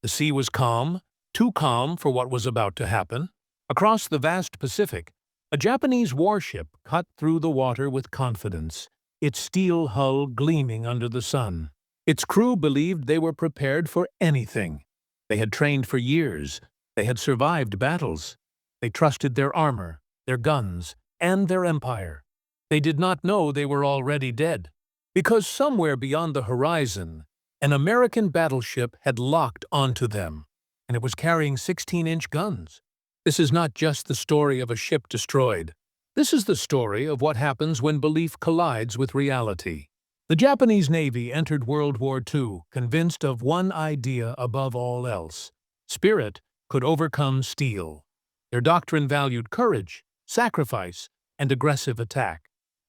The sea was calm, too calm for what was about to happen. Across the vast Pacific, a Japanese warship cut through the water with confidence, its steel hull gleaming under the sun. Its crew believed they were prepared for anything. They had trained for years. They had survived battles. They trusted their armor, their guns, and their empire. They did not know they were already dead, because somewhere beyond the horizon, an American battleship had locked onto them, and it was carrying 16-inch guns. This is not just the story of a ship destroyed. This is the story of what happens when belief collides with reality. The Japanese Navy entered World War II convinced of one idea above all else: spirit could overcome steel. Their doctrine valued courage, sacrifice, and aggressive attack.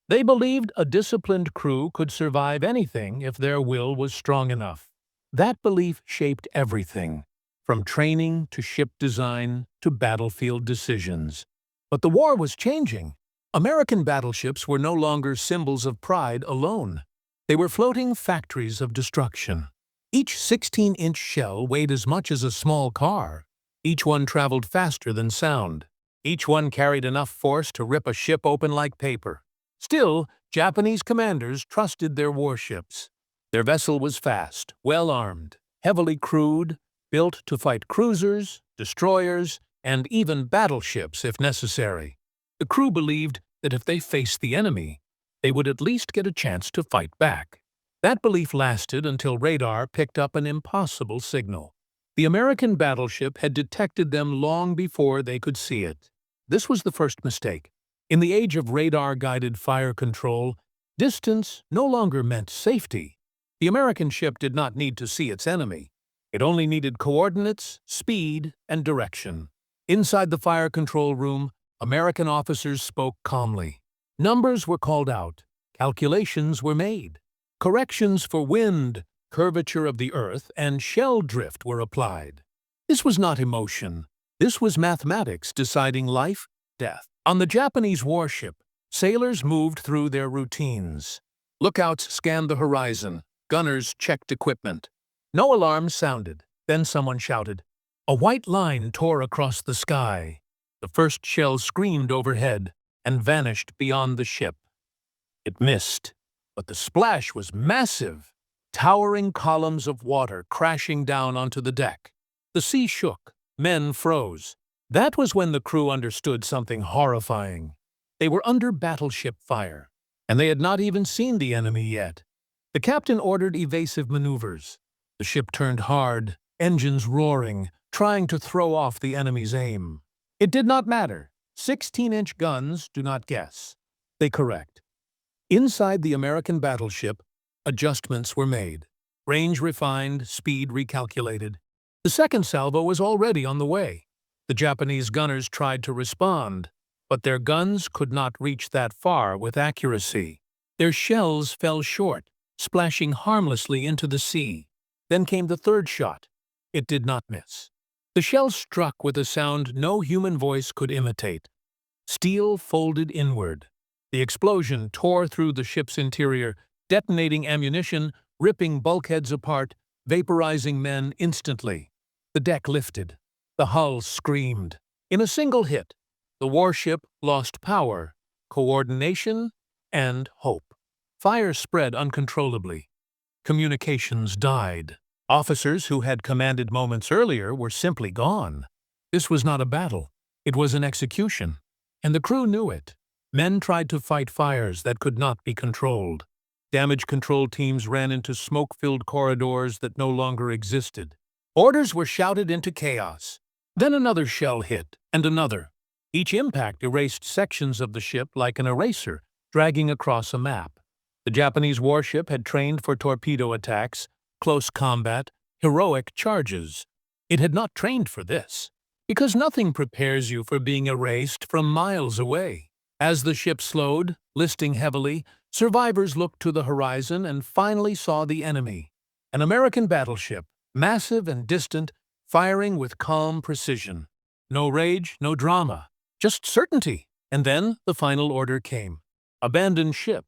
They believed a disciplined crew could survive anything if their will was strong enough. That belief shaped everything, from training to ship design to battlefield decisions. But the war was changing. American battleships were no longer symbols of pride alone. They were floating factories of destruction. Each 16-inch shell weighed as much as a small car. Each one traveled faster than sound. Each one carried enough force to rip a ship open like paper. Still, Japanese commanders trusted their warships. Their vessel was fast, well-armed, heavily crewed, built to fight cruisers, destroyers, and even battleships if necessary. The crew believed that if they faced the enemy, they would at least get a chance to fight back. That belief lasted until radar picked up an impossible signal. The American battleship had detected them long before they could see it. This was the first mistake. In the age of radar-guided fire control, distance no longer meant safety. The American ship did not need to see its enemy. It only needed coordinates, speed, and direction. Inside the fire control room, American officers spoke calmly. Numbers were called out. Calculations were made. Corrections for wind, curvature of the earth, and shell drift were applied. This was not emotion. This was mathematics deciding life, death. On the Japanese warship, sailors moved through their routines. Lookouts scanned the horizon. Gunners checked equipment. No alarms sounded. Then someone shouted. A white line tore across the sky. The first shell screamed overhead and vanished beyond the ship. It missed, but the splash was massive. Towering columns of water crashing down onto the deck. The sea shook. Men froze. That was when the crew understood something horrifying. They were under battleship fire, and they had not even seen the enemy yet. The captain ordered evasive maneuvers. The ship turned hard, engines roaring, trying to throw off the enemy's aim. It did not matter. 16-inch guns do not guess. They correct. Inside the American battleship, adjustments were made. Range refined, speed recalculated. The second salvo was already on the way. The Japanese gunners tried to respond, but their guns could not reach that far with accuracy. Their shells fell short, splashing harmlessly into the sea. Then came the third shot. It did not miss. The shell struck with a sound no human voice could imitate. Steel folded inward. The explosion tore through the ship's interior, detonating ammunition, ripping bulkheads apart, vaporizing men instantly. The deck lifted. The hull screamed. In a single hit, the warship lost power, coordination, and hope. Fire spread uncontrollably. Communications died. Officers who had commanded moments earlier were simply gone. This was not a battle. It was an execution. And the crew knew it. Men tried to fight fires that could not be controlled. Damage control teams ran into smoke-filled corridors that no longer existed. Orders were shouted into chaos. Then another shell hit, and another. Each impact erased sections of the ship like an eraser, dragging across a map. The Japanese warship had trained for torpedo attacks, close combat, heroic charges. It had not trained for this, because nothing prepares you for being erased from miles away. As the ship slowed, listing heavily, survivors looked to the horizon and finally saw the enemy. An American battleship, massive and distant, firing with calm precision. No rage, no drama, just certainty. And then the final order came. Abandon ship.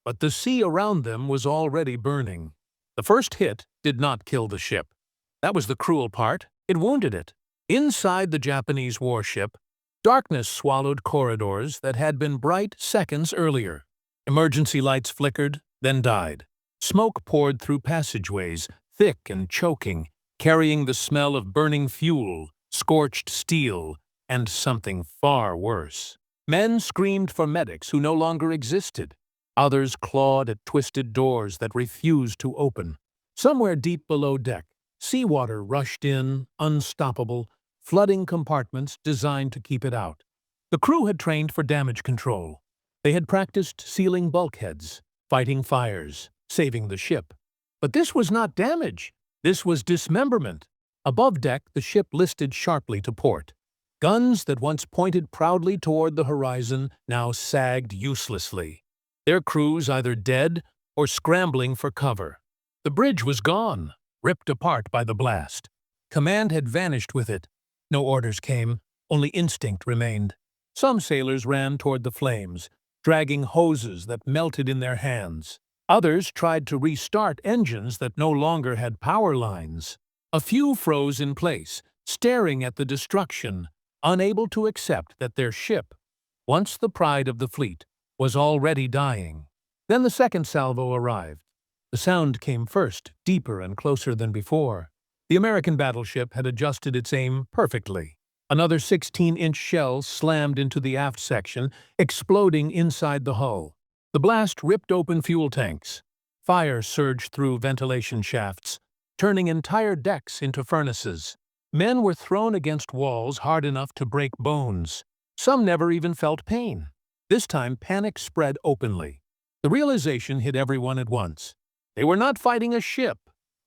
But the sea around them was already burning. The first hit did not kill the ship. That was the cruel part. It wounded it. Inside the Japanese warship, darkness swallowed corridors that had been bright seconds earlier. Emergency lights flickered, then died. Smoke poured through passageways, thick and choking, carrying the smell of burning fuel, scorched steel, and something far worse. Men screamed for medics who no longer existed. Others clawed at twisted doors that refused to open. Somewhere deep below deck, seawater rushed in, unstoppable, flooding compartments designed to keep it out. The crew had trained for damage control. They had practiced sealing bulkheads, fighting fires, saving the ship. But this was not damage. This was dismemberment. Above deck, the ship listed sharply to port. Guns that once pointed proudly toward the horizon now sagged uselessly, their crews either dead or scrambling for cover. The bridge was gone, ripped apart by the blast. Command had vanished with it. No orders came, only instinct remained. Some sailors ran toward the flames, dragging hoses that melted in their hands. Others tried to restart engines that no longer had power lines. A few froze in place, staring at the destruction, unable to accept that their ship, once the pride of the fleet, was already dying. Then the second salvo arrived. The sound came first, deeper and closer than before. The American battleship had adjusted its aim perfectly. Another 16-inch shell slammed into the aft section, exploding inside the hull. The blast ripped open fuel tanks. Fire surged through ventilation shafts, turning entire decks into furnaces. Men were thrown against walls hard enough to break bones. Some never even felt pain. This time, panic spread openly. The realization hit everyone at once. They were not fighting a ship.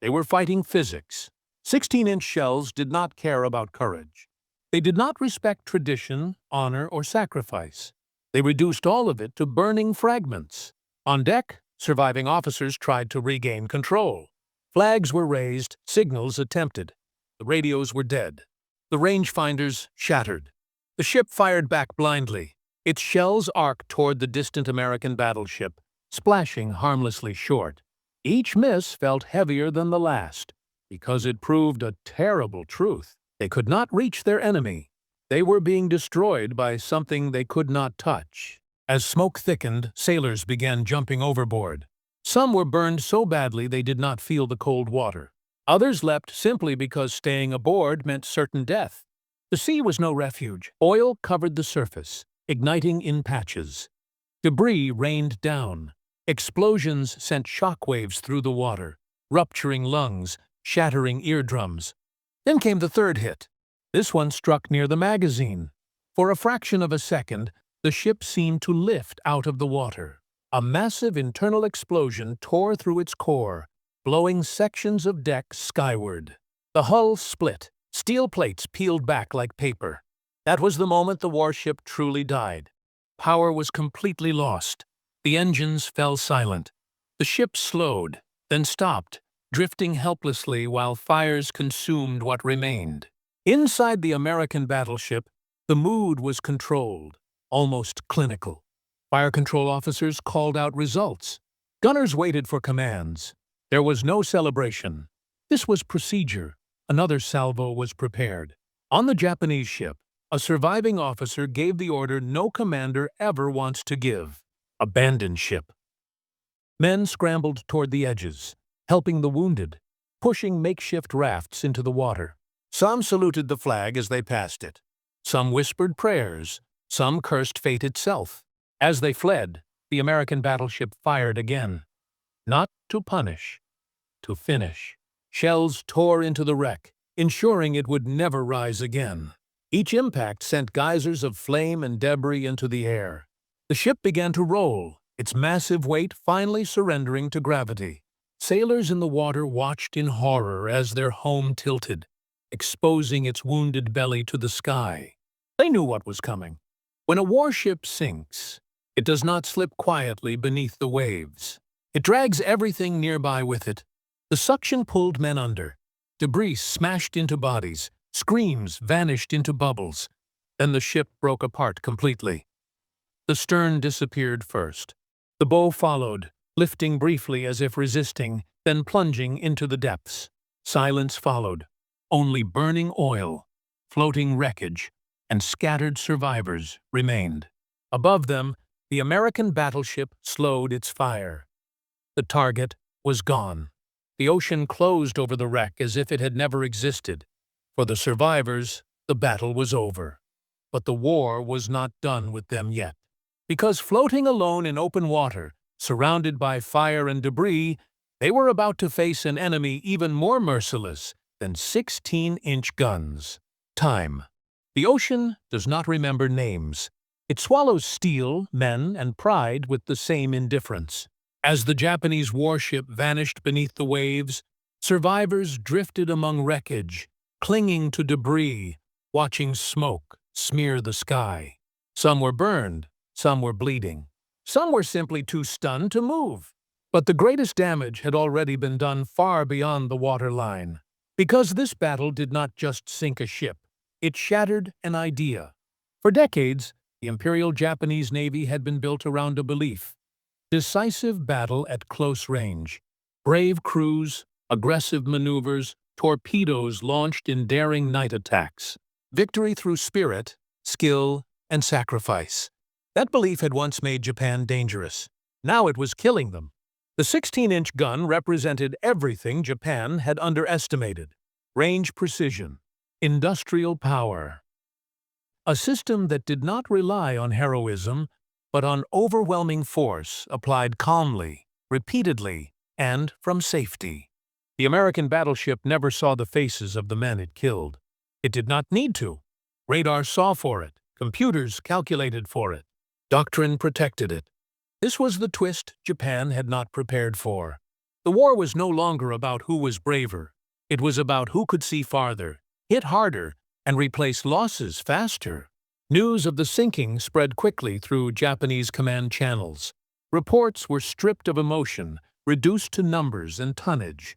They were fighting physics. 16-inch shells did not care about courage. They did not respect tradition, honor, or sacrifice. They reduced all of it to burning fragments. On deck, surviving officers tried to regain control. Flags were raised, signals attempted. The radios were dead. The rangefinders shattered. The ship fired back blindly. Its shells arced toward the distant American battleship, splashing harmlessly short. Each miss felt heavier than the last, because it proved a terrible truth. They could not reach their enemy. They were being destroyed by something they could not touch. As smoke thickened, sailors began jumping overboard. Some were burned so badly they did not feel the cold water. Others leapt simply because staying aboard meant certain death. The sea was no refuge. Oil covered the surface, igniting in patches. Debris rained down. Explosions sent shockwaves through the water, rupturing lungs, shattering eardrums. Then came the third hit. This one struck near the magazine. For a fraction of a second, the ship seemed to lift out of the water. A massive internal explosion tore through its core, blowing sections of deck skyward. The hull split. Steel plates peeled back like paper. That was the moment the warship truly died. Power was completely lost. The engines fell silent. The ship slowed, then stopped, drifting helplessly while fires consumed what remained. Inside the American battleship, the mood was controlled, almost clinical. Fire control officers called out results. Gunners waited for commands. There was no celebration. This was procedure. Another salvo was prepared. On the Japanese ship, a surviving officer gave the order no commander ever wants to give: abandon ship. Men scrambled toward the edges, helping the wounded, pushing makeshift rafts into the water. Some saluted the flag as they passed it. Some whispered prayers. Some cursed fate itself. As they fled, the American battleship fired again. Not to punish, to finish. Shells tore into the wreck, ensuring it would never rise again. Each impact sent geysers of flame and debris into the air. The ship began to roll, its massive weight finally surrendering to gravity. Sailors in the water watched in horror as their home tilted, exposing its wounded belly to the sky. They knew what was coming. When a warship sinks, it does not slip quietly beneath the waves. It drags everything nearby with it. The suction pulled men under. Debris smashed into bodies. Screams vanished into bubbles. Then the ship broke apart completely. The stern disappeared first. The bow followed, lifting briefly as if resisting, then plunging into the depths. Silence followed. Only burning oil, floating wreckage, and scattered survivors remained. Above them, the American battleship slowed its fire. The target was gone. The ocean closed over the wreck as if it had never existed. For the survivors, the battle was over. But the war was not done with them yet. Because floating alone in open water, surrounded by fire and debris, they were about to face an enemy even more merciless than 16-inch guns. Time. The ocean does not remember names. It swallows steel, men, and pride with the same indifference. As the Japanese warship vanished beneath the waves, survivors drifted among wreckage, clinging to debris, watching smoke smear the sky. Some were burned, some were bleeding. Some were simply too stunned to move. But the greatest damage had already been done far beyond the waterline. Because this battle did not just sink a ship, it shattered an idea. For decades, the Imperial Japanese Navy had been built around a belief: decisive battle at close range. Brave crews, aggressive maneuvers, torpedoes launched in daring night attacks. Victory through spirit, skill, and sacrifice. That belief had once made Japan dangerous. Now it was killing them. The 16-inch gun represented everything Japan had underestimated: range precision, industrial power. A system that did not rely on heroism, but on overwhelming force applied calmly, repeatedly, and from safety. The American battleship never saw the faces of the men it killed. It did not need to. Radar saw for it. Computers calculated for it. Doctrine protected it. This was the twist Japan had not prepared for. The war was no longer about who was braver. It was about who could see farther, hit harder, and replace losses faster. News of the sinking spread quickly through Japanese command channels. Reports were stripped of emotion, reduced to numbers and tonnage.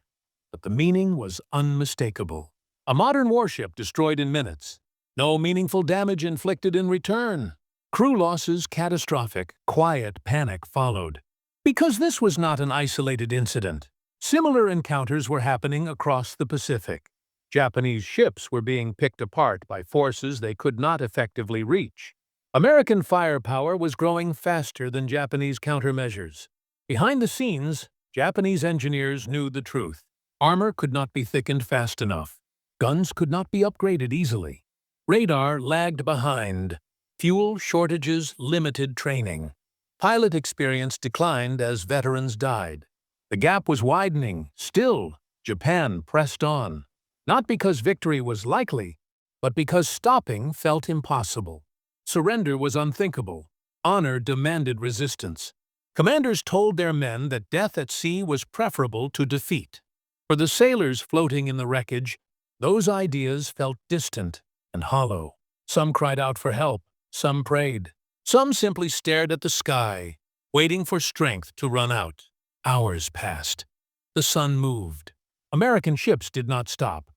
But the meaning was unmistakable. A modern warship destroyed in minutes. No meaningful damage inflicted in return. Crew losses catastrophic, quiet panic followed. Because this was not an isolated incident. Similar encounters were happening across the Pacific. Japanese ships were being picked apart by forces they could not effectively reach. American firepower was growing faster than Japanese countermeasures. Behind the scenes, Japanese engineers knew the truth. Armor could not be thickened fast enough. Guns could not be upgraded easily. Radar lagged behind. Fuel shortages limited training. Pilot experience declined as veterans died. The gap was widening. Still, Japan pressed on. Not because victory was likely, but because stopping felt impossible. Surrender was unthinkable. Honor demanded resistance. Commanders told their men that death at sea was preferable to defeat. For the sailors floating in the wreckage, those ideas felt distant and hollow. Some cried out for help. Some prayed. Some simply stared at the sky, waiting for strength to run out. Hours passed. The sun moved. American ships did not stop.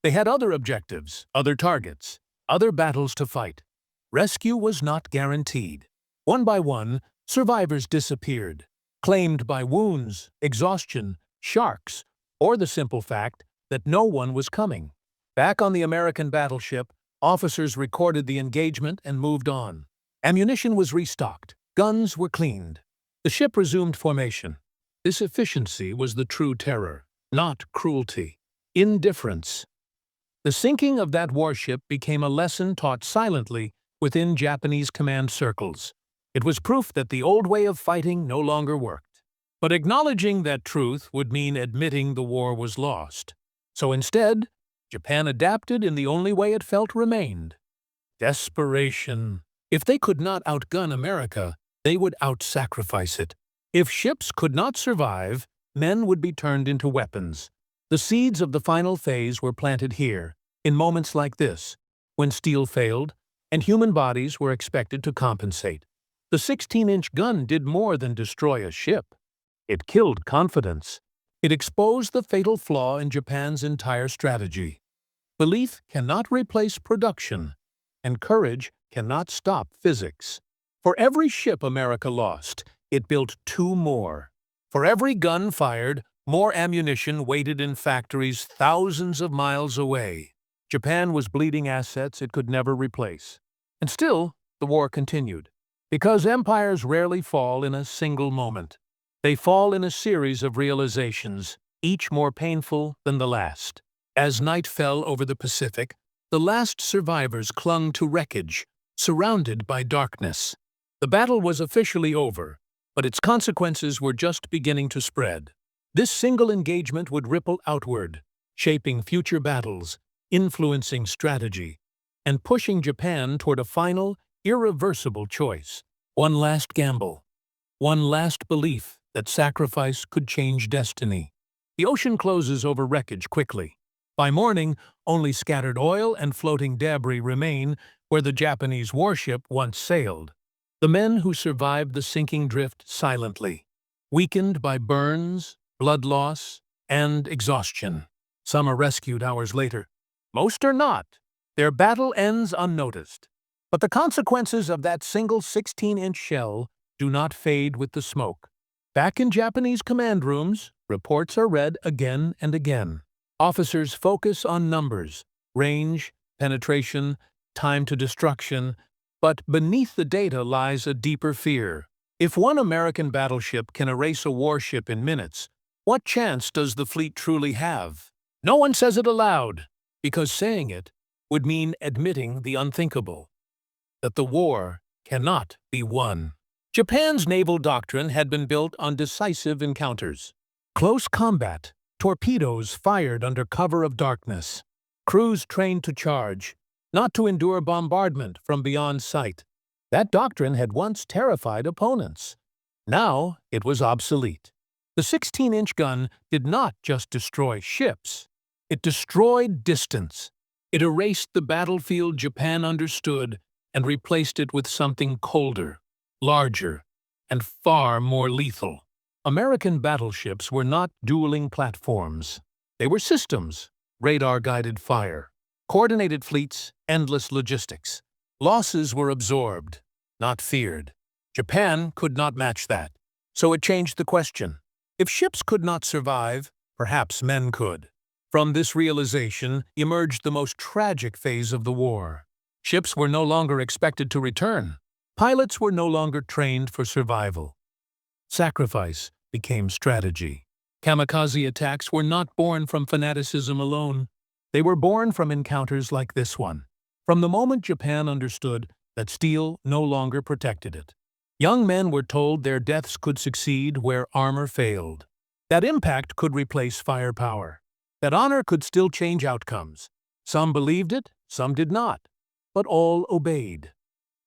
They had other objectives, other targets, other battles to fight. Rescue was not guaranteed. One by one, survivors disappeared, claimed by wounds, exhaustion, sharks, or the simple fact that no one was coming. Back on the American battleship, officers recorded the engagement and moved on. Ammunition was restocked. Guns were cleaned. The ship resumed formation. This efficiency was the true terror, not cruelty. Indifference. The sinking of that warship became a lesson taught silently within Japanese command circles. It was proof that the old way of fighting no longer worked. But acknowledging that truth would mean admitting the war was lost. So instead, Japan adapted in the only way it felt remained: desperation. If they could not outgun America, they would out-sacrifice it. If ships could not survive, men would be turned into weapons. The seeds of the final phase were planted here, in moments like this, when steel failed and human bodies were expected to compensate. The 16-inch gun did more than destroy a ship. It killed confidence. It exposed the fatal flaw in Japan's entire strategy. Belief cannot replace production, and courage cannot stop physics. For every ship America lost, it built two more. For every gun fired, More ammunition waited in factories thousands of miles away. Japan was bleeding assets it could never replace. And still, the war continued. Because empires rarely fall in a single moment. They fall in a series of realizations, each more painful than the last. As night fell over the Pacific, the last survivors clung to wreckage, surrounded by darkness. The battle was officially over, but its consequences were just beginning to spread. This single engagement would ripple outward, shaping future battles, influencing strategy, and pushing Japan toward a final, irreversible choice. One last gamble. One last belief that sacrifice could change destiny. The ocean closes over wreckage quickly. By morning, only scattered oil and floating debris remain where the Japanese warship once sailed. The men who survived the sinking drift silently, weakened by burns, blood loss, and exhaustion. Some are rescued hours later. Most are not. Their battle ends unnoticed. But the consequences of that single 16-inch shell do not fade with the smoke. Back in Japanese command rooms, reports are read again and again. Officers focus on numbers, range, penetration, time to destruction, but beneath the data lies a deeper fear. If one American battleship can erase a warship in minutes, what chance does the fleet truly have? No one says it aloud, because saying it would mean admitting the unthinkable, that the war cannot be won. Japan's naval doctrine had been built on decisive encounters. Close combat, torpedoes fired under cover of darkness, crews trained to charge, not to endure bombardment from beyond sight. That doctrine had once terrified opponents. Now it was obsolete. The 16-inch gun did not just destroy ships. It destroyed distance. It erased the battlefield Japan understood and replaced it with something colder, larger, and far more lethal. American battleships were not dueling platforms. They were systems, radar-guided fire, coordinated fleets, endless logistics. Losses were absorbed, not feared. Japan could not match that, so it changed the question. If ships could not survive, perhaps men could. From this realization emerged the most tragic phase of the war. Ships were no longer expected to return. Pilots were no longer trained for survival. Sacrifice became strategy. Kamikaze attacks were not born from fanaticism alone. They were born from encounters like this one. From the moment Japan understood that steel no longer protected it. Young men were told their deaths could succeed where armor failed. That impact could replace firepower. That honor could still change outcomes. Some believed it, some did not, but all obeyed.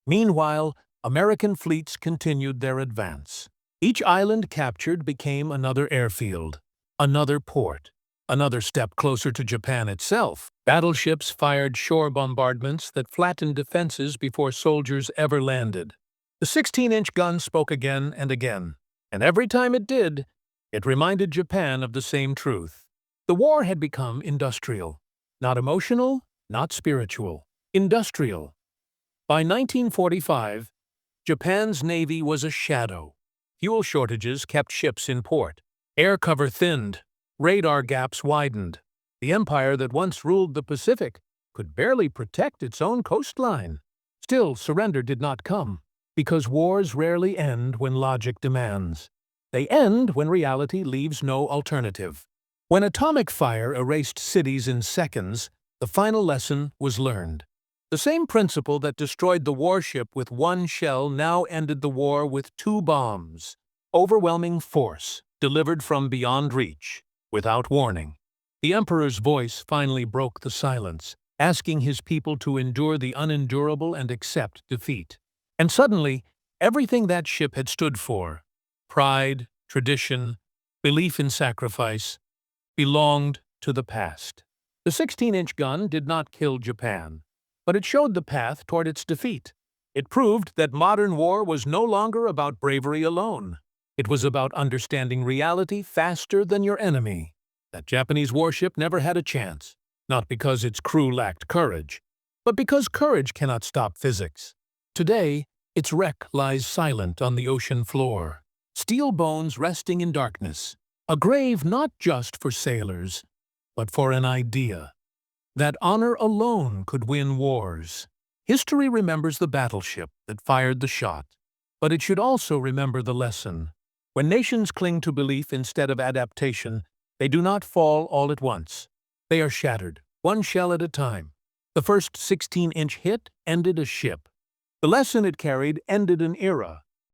Meanwhile, American fleets continued their advance. Each island captured became another airfield, another port, another step closer to Japan itself. Battleships fired shore bombardments that flattened defenses before soldiers ever landed. The 16-inch gun spoke again and again, and every time it did, it reminded Japan of the same truth. The war had become industrial, not emotional, not spiritual, industrial. By 1945, Japan's navy was a shadow. Fuel shortages kept ships in port. Air cover thinned. Radar gaps widened. The empire that once ruled the Pacific could barely protect its own coastline. Still, surrender did not come, because wars rarely end when logic demands. They end when reality leaves no alternative. When atomic fire erased cities in seconds, the final lesson was learned. The same principle that destroyed the warship with one shell now ended the war with 2 bombs. Overwhelming force, delivered from beyond reach, without warning. The emperor's voice finally broke the silence, asking his people to endure the unendurable and accept defeat. And suddenly, everything that ship had stood for, pride, tradition, belief in sacrifice, belonged to the past. The 16-inch gun did not kill Japan, but it showed the path toward its defeat. It proved that modern war was no longer about bravery alone. It was about understanding reality faster than your enemy. That Japanese warship never had a chance, not because its crew lacked courage, but because courage cannot stop physics. Today, its wreck lies silent on the ocean floor, steel bones resting in darkness, A grave not just for sailors, but for an idea. That honor alone could win wars. History remembers the battleship that fired the shot, but it should also remember the lesson. When nations cling to belief instead of adaptation, they do not fall all at once. They are shattered, one shell at a time. The first 16-inch hit ended a ship. The lesson it carried ended an era.